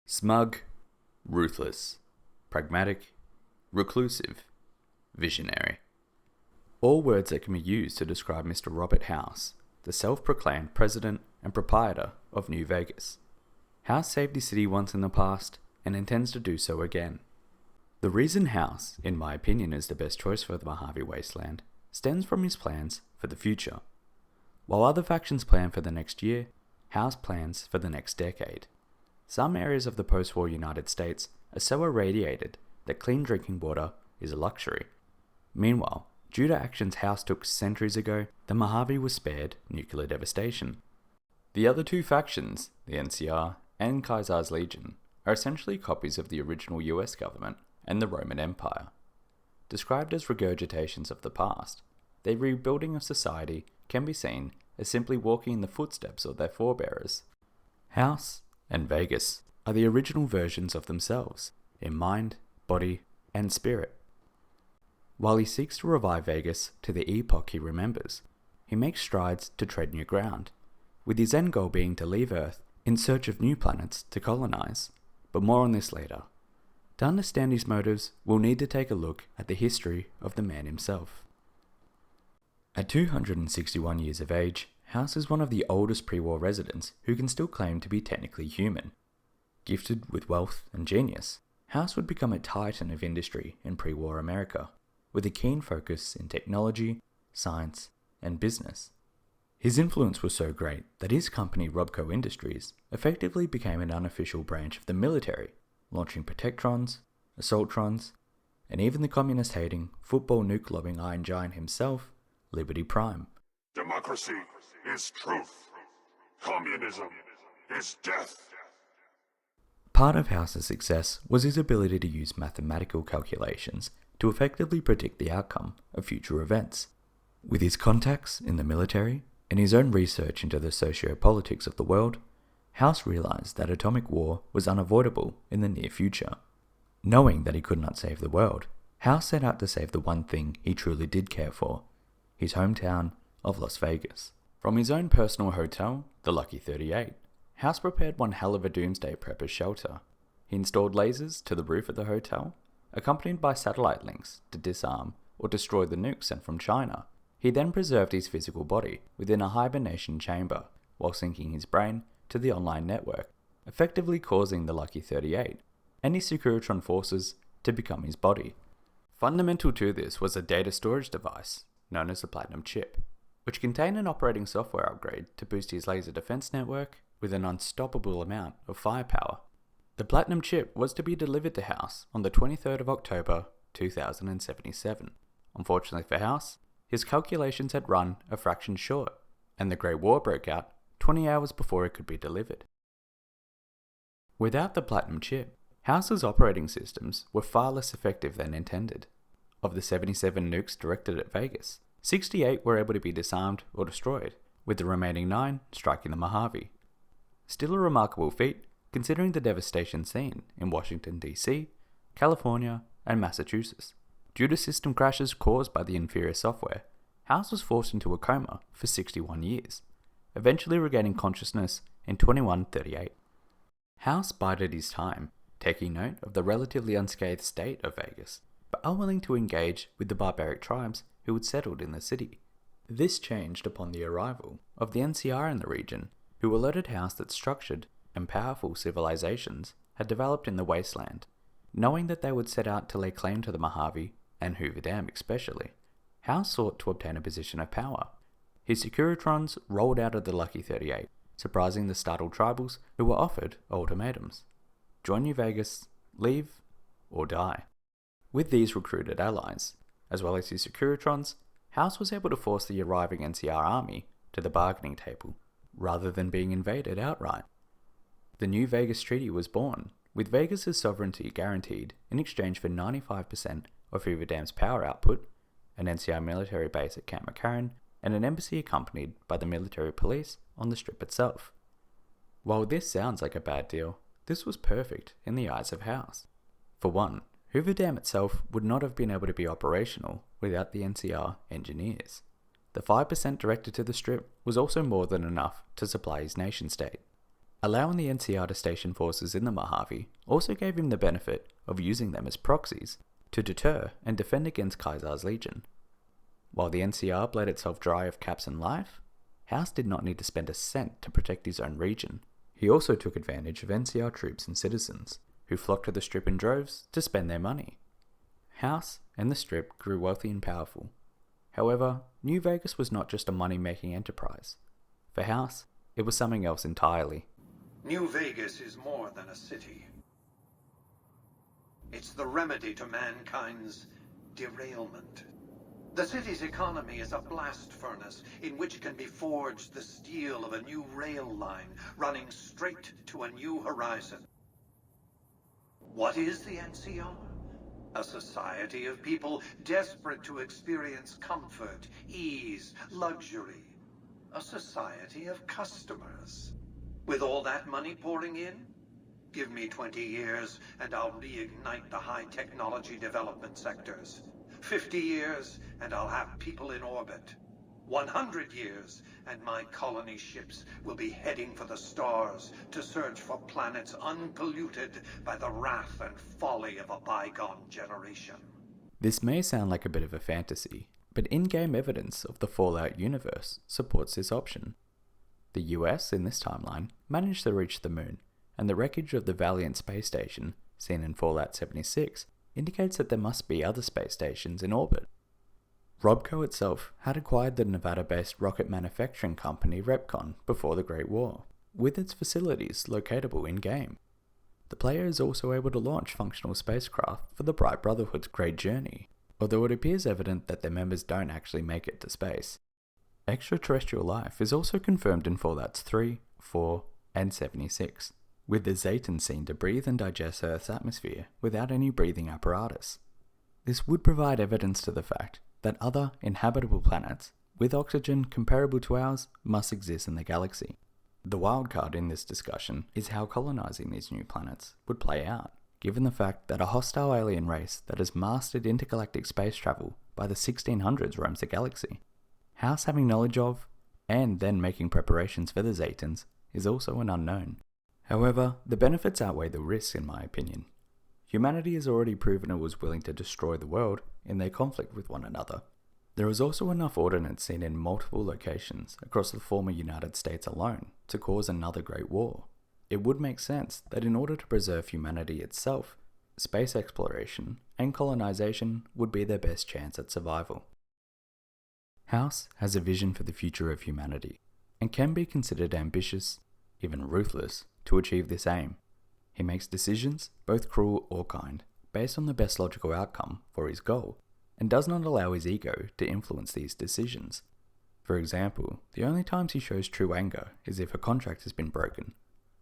Smug, ruthless, pragmatic, reclusive, visionary. All words that can be used to describe Mr. Robert House, the self-proclaimed president and proprietor of New Vegas. House saved his city once in the past and intends to do so again. The reason House, in my opinion, is the best choice for the Mojave Wasteland stems from his plans for the future. While other factions plan for the next year, House plans for the next decade. Some areas of the post-war United States are so irradiated that clean drinking water is a luxury. Meanwhile, due to actions House took centuries ago, the Mojave was spared nuclear devastation. The other two factions, the NCR and Kaiser's Legion, are essentially copies of the original US government and the Roman Empire. Described as regurgitations of the past, their rebuilding of society can be seen as simply walking in the footsteps of their forebearers. House and Vegas are the original versions of themselves, in mind, body, and spirit. While he seeks to revive Vegas to the epoch he remembers, he makes strides to tread new ground, with his end goal being to leave Earth in search of new planets to colonize. But more on this later. To understand his motives, we'll need to take a look at the history of the man himself. At 261 years of age, House is one of the oldest pre-war residents who can still claim to be technically human. Gifted with wealth and genius, House would become a titan of industry in pre-war America, with a keen focus in technology, science, and business. His influence was so great that his company Robco Industries effectively became an unofficial branch of the military, launching Protectrons, Assaultrons, and even the communist-hating, football nuke-lobbing Iron Giant himself, Liberty Prime. Democracy is truth. Communism is death. Part of House's success was his ability to use mathematical calculations to effectively predict the outcome of future events. With his contacts in the military and his own research into the socio-politics of the world, House realized that atomic war was unavoidable in the near future. Knowing that he could not save the world, House set out to save the one thing he truly did care for, his hometown of Las Vegas. From his own personal hotel, the Lucky 38, House prepared one hell of a doomsday prepper's shelter. He installed lasers to the roof of the hotel, accompanied by satellite links to disarm or destroy the nukes sent from China. He then preserved his physical body within a hibernation chamber while syncing his brain to the online network, effectively causing the Lucky 38 and his Securitron forces to become his body. Fundamental to this was a data storage device known as the Platinum Chip, which contained an operating software upgrade to boost his laser defense network with an unstoppable amount of firepower. The Platinum Chip was to be delivered to House on the 23rd of October 2077. Unfortunately for House, his calculations had run a fraction short, and the Great War broke out 20 hours before it could be delivered. Without the Platinum Chip, House's operating systems were far less effective than intended. Of the 77 nukes directed at Vegas, 68 were able to be disarmed or destroyed, with the remaining 9 striking the Mojave. Still a remarkable feat, considering the devastation seen in Washington, D.C., California, and Massachusetts. Due to system crashes caused by the inferior software, House was forced into a coma for 61 years, eventually regaining consciousness in 2138. House bided his time, taking note of the relatively unscathed state of Vegas, but unwilling to engage with the barbaric tribes who had settled in the city. This changed upon the arrival of the NCR in the region, who alerted House that structured and powerful civilizations had developed in the wasteland. Knowing that they would set out to lay claim to the Mojave, and Hoover Dam especially, House sought to obtain a position of power. His Securitrons rolled out of the Lucky 38, surprising the startled tribals who were offered ultimatums. Join New Vegas, leave, or die. With these recruited allies, as well as his Securitrons, House was able to force the arriving NCR army to the bargaining table, rather than being invaded outright. The New Vegas Treaty was born, with Vegas' sovereignty guaranteed in exchange for 95% of Hoover Dam's power output, an NCR military base at Camp McCarran, and an embassy accompanied by the military police on the Strip itself. While this sounds like a bad deal, this was perfect in the eyes of House. For one, Hoover Dam itself would not have been able to be operational without the NCR engineers. The 5% directed to the Strip was also more than enough to supply his nation state. Allowing the NCR to station forces in the Mojave also gave him the benefit of using them as proxies to deter and defend against Caesar's legion. While the NCR bled itself dry of caps and life, House did not need to spend a cent to protect his own region. He also took advantage of NCR troops and citizens, who flocked to the Strip in droves to spend their money. House and the Strip grew wealthy and powerful. However, New Vegas was not just a money-making enterprise. For House, it was something else entirely. New Vegas is more than a city. It's the remedy to mankind's derailment. The city's economy is a blast furnace in which can be forged the steel of a new rail line running straight to a new horizon. What is the NCR? A society of people desperate to experience comfort, ease, luxury. A society of customers. With all that money pouring in, give me 20 years and I'll reignite the high technology development sectors. 50 years and I'll have people in orbit. 100 years and my colony ships will be heading for the stars to search for planets unpolluted by the wrath and folly of a bygone generation. This may sound like a bit of a fantasy, but in-game evidence of the Fallout universe supports this option. The US, in this timeline, managed to reach the moon, and the wreckage of the Valiant space station, seen in Fallout 76, indicates that there must be other space stations in orbit. Robco itself had acquired the Nevada-based rocket manufacturing company Repcon before the Great War, with its facilities locatable in-game. The player is also able to launch functional spacecraft for the Bright Brotherhood's Great Journey, although it appears evident that their members don't actually make it to space. Extraterrestrial life is also confirmed in Fallouts 3, 4, and 76, with the Zayton seen to breathe and digest Earth's atmosphere without any breathing apparatus. This would provide evidence to the fact that other inhabitable planets with oxygen comparable to ours must exist in the galaxy. The wildcard in this discussion is how colonizing these new planets would play out, given the fact that a hostile alien race that has mastered intergalactic space travel by the 1600s roams the galaxy. House having knowledge of, and then making preparations for the Zaytons, is also an unknown. However, the benefits outweigh the risks in my opinion. Humanity has already proven it was willing to destroy the world in their conflict with one another. There is also enough ordnance seen in multiple locations across the former United States alone to cause another great war. It would make sense that in order to preserve humanity itself, space exploration and colonization would be their best chance at survival. House has a vision for the future of humanity, and can be considered ambitious, even ruthless, to achieve this aim. He makes decisions, both cruel or kind, based on the best logical outcome for his goal, and does not allow his ego to influence these decisions. For example, the only times he shows true anger is if a contract has been broken,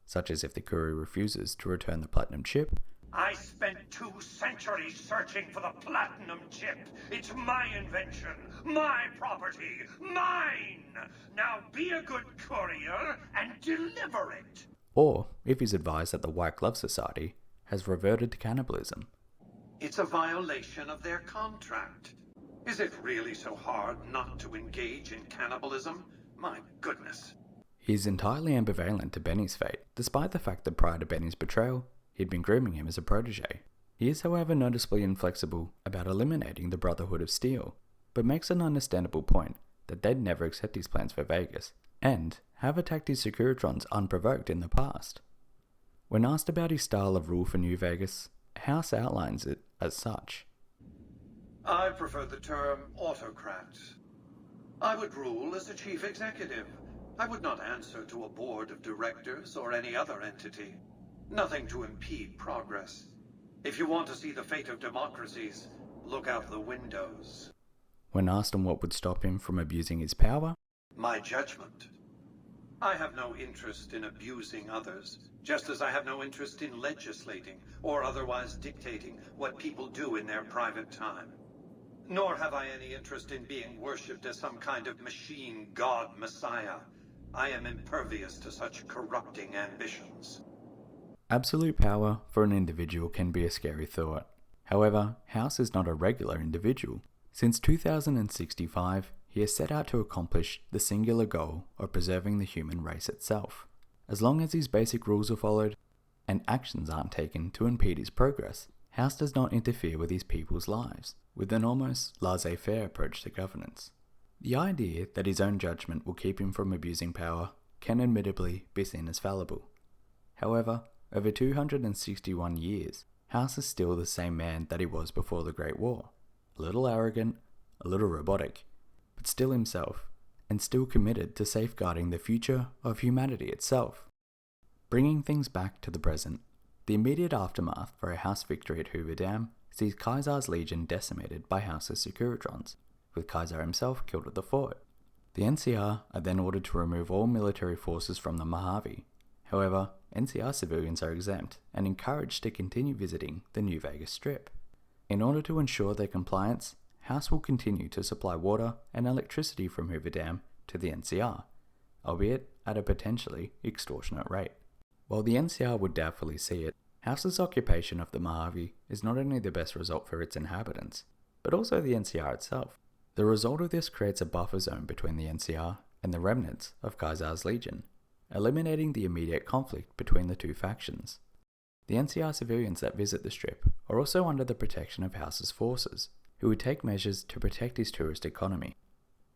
such as if the courier refuses to return the platinum chip. I spent 2 centuries searching for the platinum chip. It's my invention, my property, mine! Now be a good courier and deliver it! Or if he's advised that the White Glove Society has reverted to cannibalism. It's a violation of their contract. Is it really so hard not to engage in cannibalism? My goodness. He is entirely ambivalent to Benny's fate, despite the fact that prior to Benny's betrayal, he'd been grooming him as a protege. He is however noticeably inflexible about eliminating the Brotherhood of Steel, but makes an understandable point that they'd never accept his plans for Vegas, and have attacked his Securitrons unprovoked in the past. When asked about his style of rule for New Vegas, House outlines it as such. I prefer the term autocrat. I would rule as a chief executive. I would not answer to a board of directors or any other entity. Nothing to impede progress. If you want to see the fate of democracies, look out the windows. When asked on what would stop him from abusing his power, my judgment. I have no interest in abusing others, just as I have no interest in legislating or otherwise dictating what people do in their private time. Nor have I any interest in being worshipped as some kind of machine god messiah. I am impervious to such corrupting ambitions. Absolute power for an individual can be a scary thought. However, House is not a regular individual. Since 2065, he has set out to accomplish the singular goal of preserving the human race itself. As long as his basic rules are followed, and actions aren't taken to impede his progress, House does not interfere with his people's lives, with an almost laissez-faire approach to governance. The idea that his own judgment will keep him from abusing power can admittedly be seen as fallible. However, over 261 years, House is still the same man that he was before the Great War. A little arrogant, a little robotic, but still himself, and still committed to safeguarding the future of humanity itself. Bringing things back to the present, the immediate aftermath for a House victory at Hoover Dam sees Caesar's legion decimated by House's Securitrons, with Caesar himself killed at the fort. The NCR are then ordered to remove all military forces from the Mojave. However, NCR civilians are exempt and encouraged to continue visiting the New Vegas Strip. In order to ensure their compliance, House will continue to supply water and electricity from Hoover Dam to the NCR, albeit at a potentially extortionate rate. While the NCR would doubtfully see it, House's occupation of the Mojave is not only the best result for its inhabitants, but also the NCR itself. The result of this creates a buffer zone between the NCR and the remnants of Caesar's legion, eliminating the immediate conflict between the two factions. The NCR civilians that visit the Strip are also under the protection of House's forces, who would take measures to protect his tourist economy.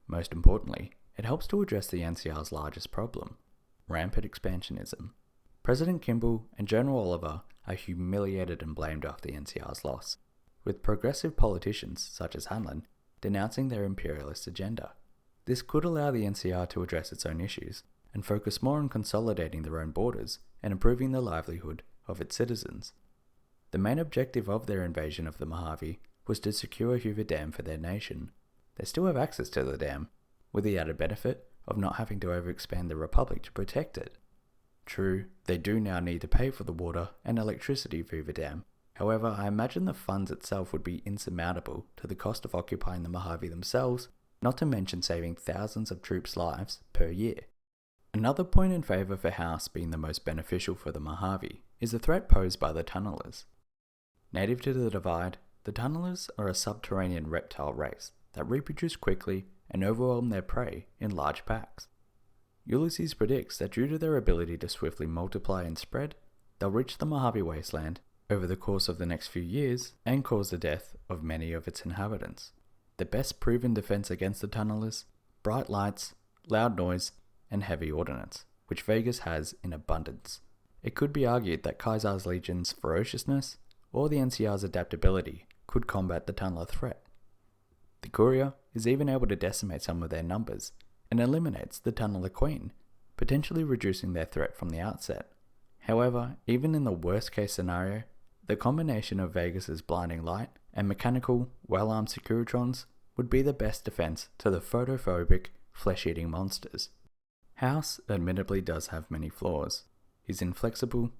Most importantly, it helps to address the NCR's largest problem, rampant expansionism. President Kimball and General Oliver are humiliated and blamed after the NCR's loss, with progressive politicians such as Hanlon denouncing their imperialist agenda. This could allow the NCR to address its own issues and focus more on consolidating their own borders and improving the livelihood of its citizens. The main objective of their invasion of the Mojave was to secure Hoover Dam for their nation. They still have access to the dam, with the added benefit of not having to overexpand the Republic to protect it. True, they do now need to pay for the water and electricity of Hoover Dam. However, I imagine the funds itself would be insurmountable to the cost of occupying the Mojave themselves, not to mention saving thousands of troops' lives per year. Another point in favour for House being the most beneficial for the Mojave is the threat posed by the tunnelers. Native to the Divide, the tunnelers are a subterranean reptile race that reproduce quickly and overwhelm their prey in large packs. Ulysses predicts that due to their ability to swiftly multiply and spread, they'll reach the Mojave Wasteland over the course of the next few years and cause the death of many of its inhabitants. The best proven defense against the tunnelers: bright lights, loud noise, and heavy ordnance, which Vegas has in abundance. It could be argued that Caesar's legion's ferociousness or the NCR's adaptability could combat the tunneler threat. The Courier is even able to decimate some of their numbers and eliminates the tunneler queen, potentially reducing their threat from the outset. However, even in the worst case scenario, the combination of Vegas's blinding light and mechanical, well-armed Securitrons would be the best defense to the photophobic, flesh-eating monsters. House admittedly does have many flaws. He's inflexible,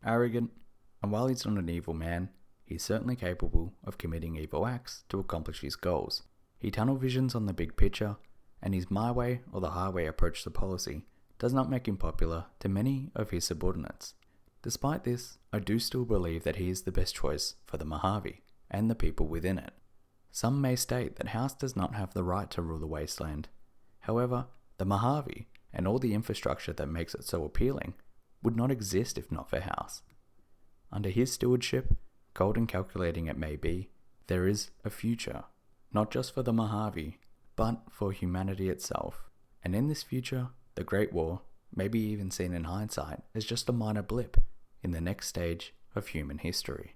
arrogant, and while he's not an evil man, he's certainly capable of committing evil acts to accomplish his goals. He tunnel visions on the big picture, and his my way or the highway approach to policy does not make him popular to many of his subordinates. Despite this, I do still believe that he is the best choice for the Mojave and the people within it. Some may state that House does not have the right to rule the wasteland. However, the Mojave and all the infrastructure that makes it so appealing would not exist if not for House. Under his stewardship, cold and calculating it may be, there is a future, not just for the Mojave, but for humanity itself. And in this future, the Great War may be even seen in hindsight as just a minor blip in the next stage of human history.